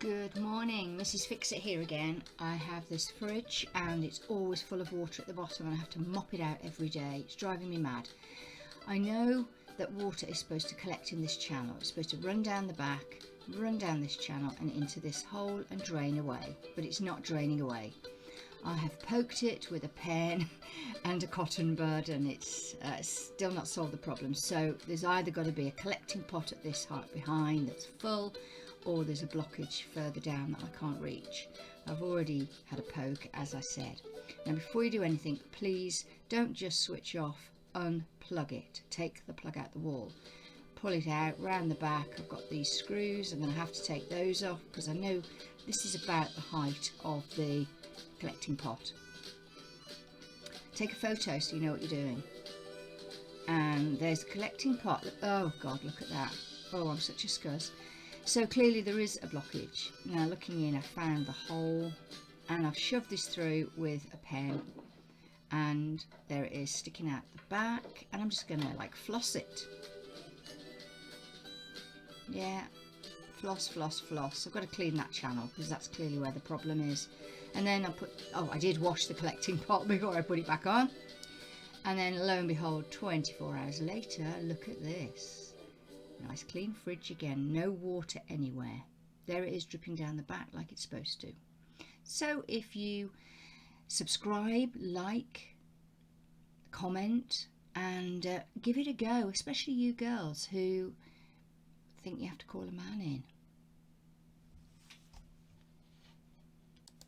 Good morning, Mrs. Fixit here again. I have this fridge and it's always full of water at the bottom and I have to mop it out every day. It's driving me mad. I know that water is supposed to collect in this channel. It's supposed to run down the back, run down this channel and into this hole and drain away, but it's not draining away. I have poked it with a pen and a cotton bud and it's still not solved the problem. So there's either got to be a collecting pot at this height behind that's full, or there's a blockage further down that I can't reach. I've already had a poke, as I said. Now before you do anything, please don't just switch off, unplug it. Take the plug out the wall, pull it out round the back. I've got these screws, I'm going to have to take those off because I know this is about the height of the collecting pot. Take a photo so you know what you're doing. And there's a collecting pot. Oh God, look at that. Oh, I'm such a scuzz. So clearly there is a blockage. Now looking in, I found the hole and I've shoved this through with a pen and there it is sticking out the back, and I'm just gonna like floss it. Yeah, floss, floss, floss. I've got to clean that channel because that's clearly where the problem is. And then I did wash the collecting pot before I put it back on. And then lo and behold, 24 hours later, look at this. Nice clean fridge again, no water anywhere. There it is dripping down the back like it's supposed to. So if you subscribe, like, comment and give it a go, especially you girls who think you have to call a man in.